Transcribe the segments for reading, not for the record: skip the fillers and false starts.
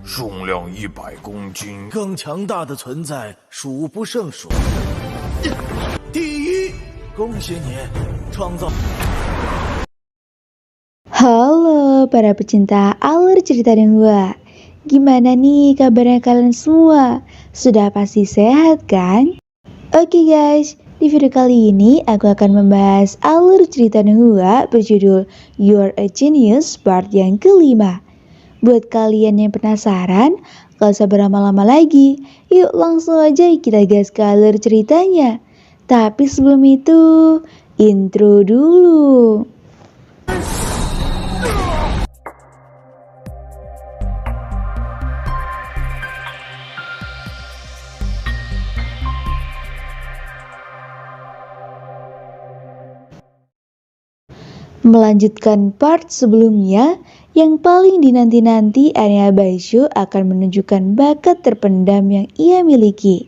重量100公斤，更强大的存在数不胜数。第一，恭喜你创造。Halo para pecinta alur cerita Denghua. Gimana nih kabarnya kalian semua? Sudah pasti sehat kan? Oke guys, di video kali ini aku akan membahas alur cerita Denghua berjudul You're a Genius part yang kelima. Buat kalian yang penasaran, gak usah berlama-lama lagi, yuk langsung aja kita gas ke alur ceritanya. Tapi sebelum itu, intro dulu. Melanjutkan part sebelumnya, yang paling dinanti-nanti area Baisho akan menunjukkan bakat terpendam yang ia miliki.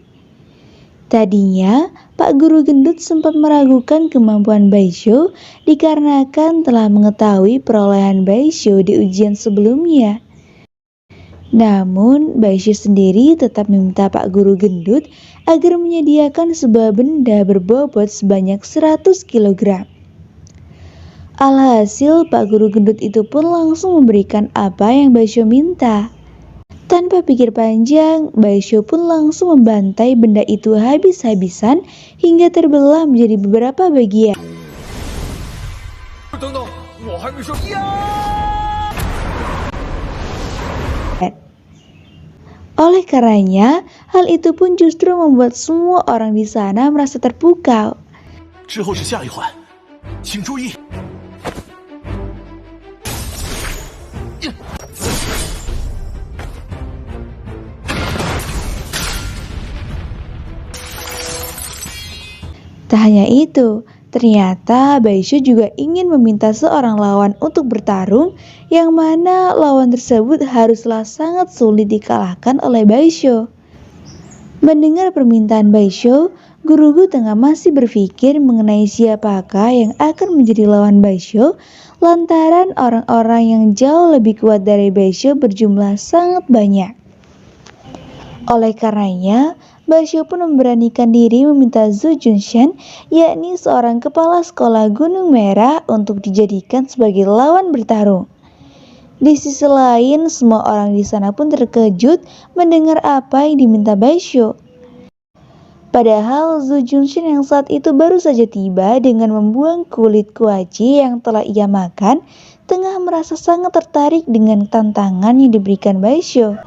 Tadinya, Pak Guru Gendut sempat meragukan kemampuan Baisho dikarenakan telah mengetahui perolehan Baisho di ujian sebelumnya. Namun, Baisho sendiri tetap meminta Pak Guru Gendut agar menyediakan sebuah benda berbobot sebanyak 100 kg. Alhasil, Pak Guru Gendut itu pun langsung memberikan apa yang Baisho minta. Tanpa pikir panjang, Baisho pun langsung membantai benda itu habis-habisan hingga terbelah menjadi beberapa bagian. Oleh karenanya, hal itu pun justru membuat semua orang di sana merasa terpukau. 之后是下一环，请注意。 Tak hanya itu, ternyata Baisho juga ingin meminta seorang lawan untuk bertarung, yang mana lawan tersebut haruslah sangat sulit dikalahkan oleh Baisho. Mendengar permintaan Baisho, Guru Gu tengah masih berpikir mengenai siapakah yang akan menjadi lawan Baisho, lantaran orang-orang yang jauh lebih kuat dari Baisho berjumlah sangat banyak. Oleh karenanya, Baisho pun memberanikan diri meminta Zhu Junshan, yakni seorang kepala sekolah Gunung Merah, untuk dijadikan sebagai lawan bertarung. Di sisi lain, semua orang di sana pun terkejut mendengar apa yang diminta Baisho. Padahal Zhu Junshan yang saat itu baru saja tiba dengan membuang kulit kuaci yang telah ia makan, tengah merasa sangat tertarik dengan tantangan yang diberikan Baisho.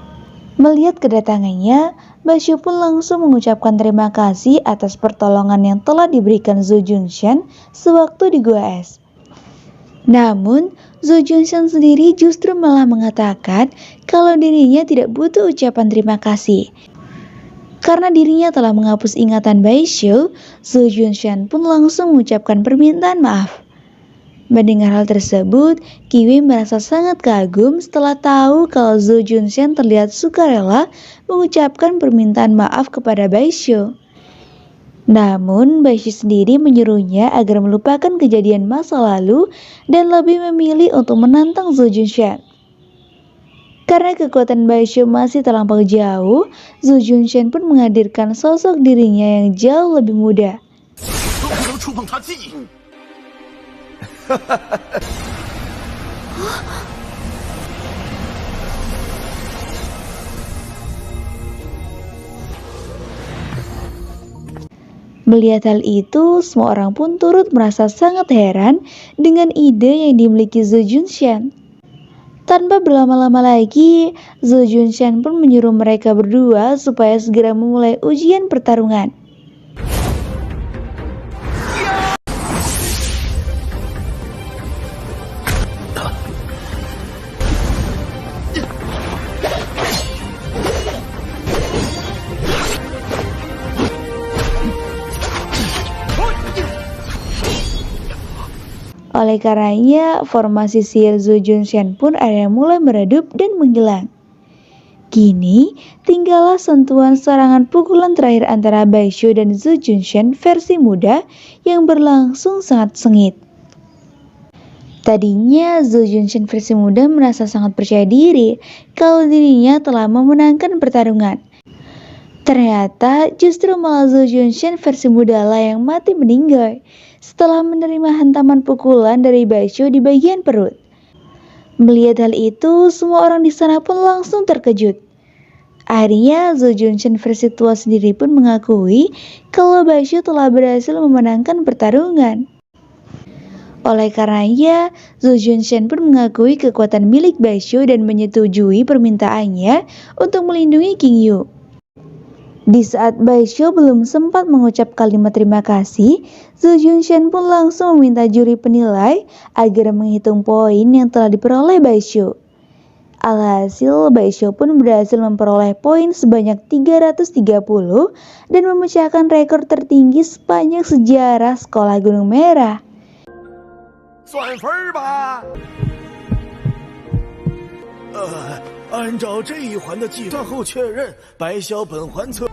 Melihat kedatangannya, Baisho pun langsung mengucapkan terima kasih atas pertolongan yang telah diberikan Zhu Junshan sewaktu di Gua Es. Namun, Zhu Junshan sendiri justru malah mengatakan kalau dirinya tidak butuh ucapan terima kasih. Karena dirinya telah menghapus ingatan Baisho, Zhu Junshan pun langsung mengucapkan permintaan maaf. Mendengar hal tersebut, Kiwi merasa sangat kagum setelah tahu kalau Zhu Junshan terlihat sukarela mengucapkan permintaan maaf kepada Baisho. Namun, Baisho sendiri menyuruhnya agar melupakan kejadian masa lalu dan lebih memilih untuk menantang Zhu Junshan. Karena kekuatan Baisho masih terlampau jauh, Zhu Junshan pun menghadirkan sosok dirinya yang jauh lebih muda. Melihat hal itu, semua orang pun turut merasa sangat heran dengan ide yang dimiliki Zhu Junshan. Tanpa berlama-lama lagi, Zhu Junshan pun menyuruh mereka berdua supaya segera memulai ujian pertarungan. Oleh karenanya, formasi sihir Zhu Junshan pun akhirnya mulai meredup dan menghilang. Kini, tinggallah sentuhan serangan pukulan terakhir antara Baisho dan Zhu Junshan versi muda yang berlangsung sangat sengit. Tadinya Zhou Junshen versi muda merasa sangat percaya diri kalau dirinya telah memenangkan pertarungan. Ternyata justru malah Zhou Junshen versi muda lah yang mati meninggal setelah menerima hantaman pukulan dari Baishu di bagian perut. Melihat hal itu, semua orang di sana pun langsung terkejut. Akhirnya Zhou Junshen versi tua sendiri pun mengakui kalau Baishu telah berhasil memenangkan pertarungan. Oleh karenanya, Zhou Junshen pun mengakui kekuatan milik Baishu dan menyetujui permintaannya untuk melindungi King Yu. Di saat Baishu belum sempat mengucap kalimat terima kasih, Zhou Junshen pun langsung meminta juri penilai agar menghitung poin yang telah diperoleh Baishu. Alhasil, Baishu pun berhasil memperoleh poin sebanyak 330 dan memecahkan rekor tertinggi sepanjang sejarah sekolah Gunung Merah. 算分吧。按照这一环的计算后确认，白小本环测。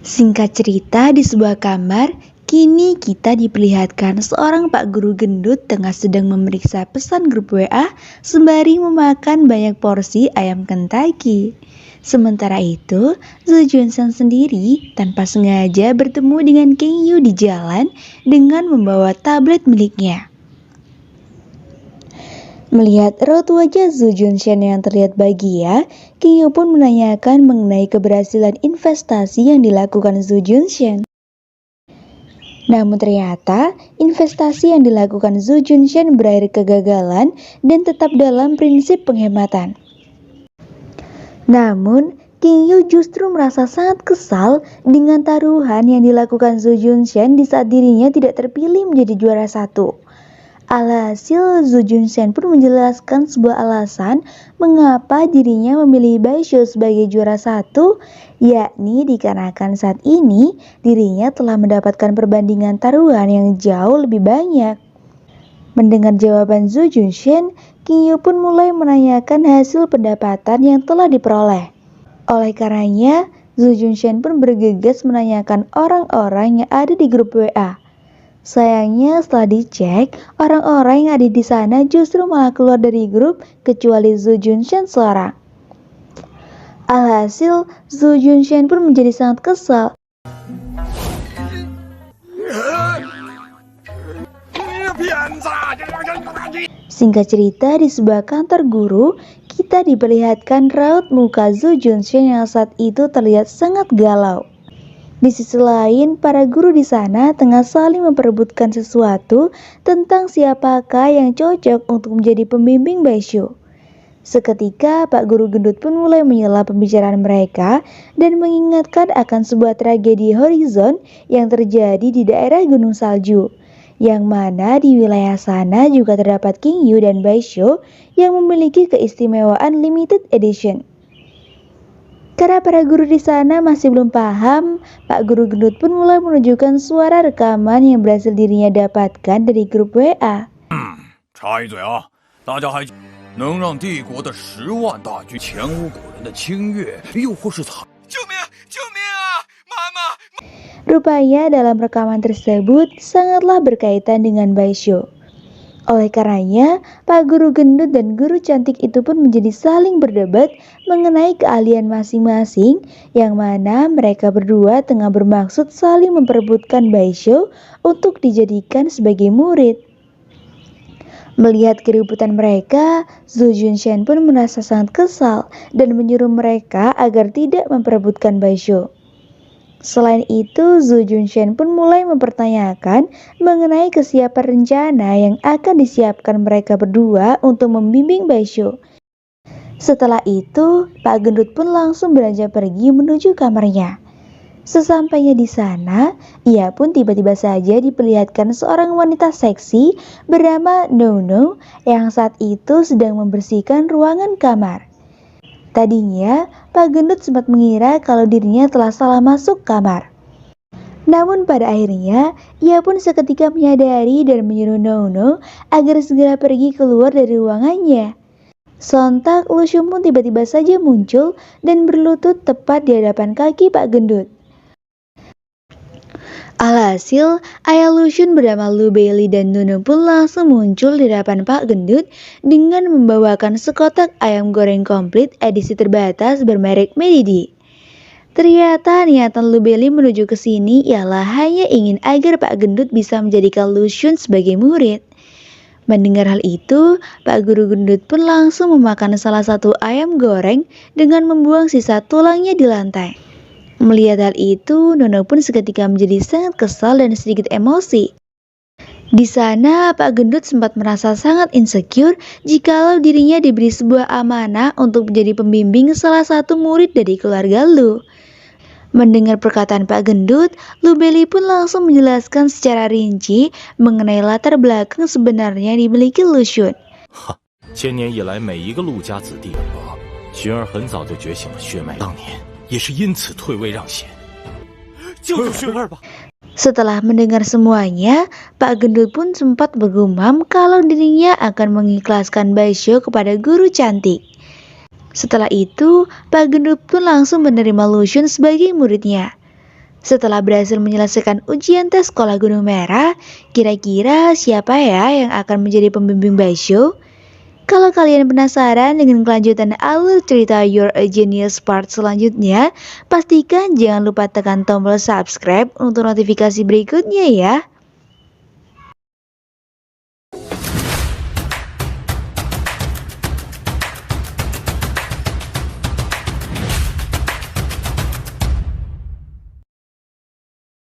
Singkat cerita, di sebuah kamar, kini kita diperlihatkan seorang Pak Guru gendut tengah sedang memeriksa pesan grup WA sembari memakan banyak porsi ayam Kentucky. Sementara itu, Zhou Junshen sendiri tanpa sengaja bertemu dengan King Yu di jalan dengan membawa tablet miliknya. Melihat raut wajah Zhou Junshen yang terlihat bahagia, King Yu pun menanyakan mengenai keberhasilan investasi yang dilakukan Zhou Junshen. Namun ternyata, investasi yang dilakukan Zhou Junshen berakhir kegagalan dan tetap dalam prinsip penghematan. Namun, King Yu justru merasa sangat kesal dengan taruhan yang dilakukan Zhou Junshen di saat dirinya tidak terpilih menjadi juara 1. Alhasil, Zhou Junshen pun menjelaskan sebuah alasan mengapa dirinya memilih Baishu sebagai juara 1, yakni dikarenakan saat ini dirinya telah mendapatkan perbandingan taruhan yang jauh lebih banyak. Mendengar jawaban Zhou Junshen, King Yu pun mulai menanyakan hasil pendapatan yang telah diperoleh. Oleh karenanya, Zhou Junshen pun bergegas menanyakan orang-orang yang ada di grup WA. Sayangnya setelah dicek, orang-orang yang ada di sana justru malah keluar dari grup kecuali Zhou Junshen seorang. Alhasil, Zhou Junshen pun menjadi sangat kesal. Singkat cerita, di sebuah kantor guru, kita diperlihatkan raut muka Zhou Junshen yang saat itu terlihat sangat galau. Di sisi lain, para guru di sana tengah saling memperebutkan sesuatu tentang siapakah yang cocok untuk menjadi pembimbing Baishu. Seketika, Pak Guru Gendut pun mulai menyela pembicaraan mereka dan mengingatkan akan sebuah tragedi horizon yang terjadi di daerah Gunung Salju, yang mana di wilayah sana juga terdapat King Yu dan Baishu yang memiliki keistimewaan limited edition. Karena para guru di sana masih belum paham, Pak Guru Gendut pun mulai menunjukkan suara rekaman yang berhasil dirinya dapatkan dari grup WA. 插一嘴啊，大家还能让帝国的10万大军前无古人的侵略，又或是残？救命！救命啊！妈妈！ Rupanya dalam rekaman tersebut sangatlah berkaitan dengan Baishu. Oleh karenanya, Pak Guru Gendut dan Guru Cantik itu pun menjadi saling berdebat mengenai keahlian masing-masing, yang mana mereka berdua tengah bermaksud saling memperebutkan Baishu untuk dijadikan sebagai murid. Melihat keributan mereka, Zhou Junshen pun merasa sangat kesal dan menyuruh mereka agar tidak memperebutkan Baishu. Selain itu, Zhou Junshen pun mulai mempertanyakan mengenai kesiapan rencana yang akan disiapkan mereka berdua untuk membimbing Baishu. Setelah itu, Pak Gendut pun langsung beranjak pergi menuju kamarnya. Sesampainya di sana, ia pun tiba-tiba saja diperlihatkan seorang wanita seksi bernama Nono yang saat itu sedang membersihkan ruangan kamar. Tadinya, Pak Gendut sempat mengira kalau dirinya telah salah masuk kamar. Namun pada akhirnya, ia pun seketika menyadari dan menyuruh Nono agar segera pergi keluar dari ruangannya. Sontak, Lu Xun pun tiba-tiba saja muncul dan berlutut tepat di hadapan kaki Pak Gendut. Alhasil, ayah Lucian bernama Lu Bailey dan Nuno pun langsung muncul di hadapan Pak Gendut dengan membawakan sekotak ayam goreng komplit edisi terbatas bermerek Medidi. Ternyata niatan Lu Bailey menuju ke sini ialah hanya ingin agar Pak Gendut bisa menjadikan Lucian sebagai murid. Mendengar hal itu, Pak Guru Gendut pun langsung memakan salah satu ayam goreng dengan membuang sisa tulangnya di lantai. Melihat hal itu, Nono pun seketika menjadi sangat kesal dan sedikit emosi. Di sana, Pak Gendut sempat merasa sangat insecure jikalau dirinya diberi sebuah amanah untuk menjadi pembimbing salah satu murid dari keluarga Lu. Mendengar perkataan Pak Gendut, Lu Bailey pun langsung menjelaskan secara rinci mengenai latar belakang sebenarnya yang dimiliki Lucian. 千年以来，每一个陆家子弟，薰儿很早就觉醒了血脉，当年也是因此退位让贤。救救薰儿吧！ Setelah mendengar semuanya, Pak Gendut pun sempat bergumam kalau dirinya akan mengikhlaskan Baisyo kepada guru cantik. Setelah itu, Pak Gendut pun langsung menerima Lucian sebagai muridnya. Setelah berhasil menyelesaikan ujian tes sekolah Gunung Merah, kira-kira siapa ya yang akan menjadi pembimbing Baisyo? Kalau kalian penasaran dengan kelanjutan alur cerita You're a Genius part selanjutnya, pastikan jangan lupa tekan tombol subscribe untuk notifikasi berikutnya ya.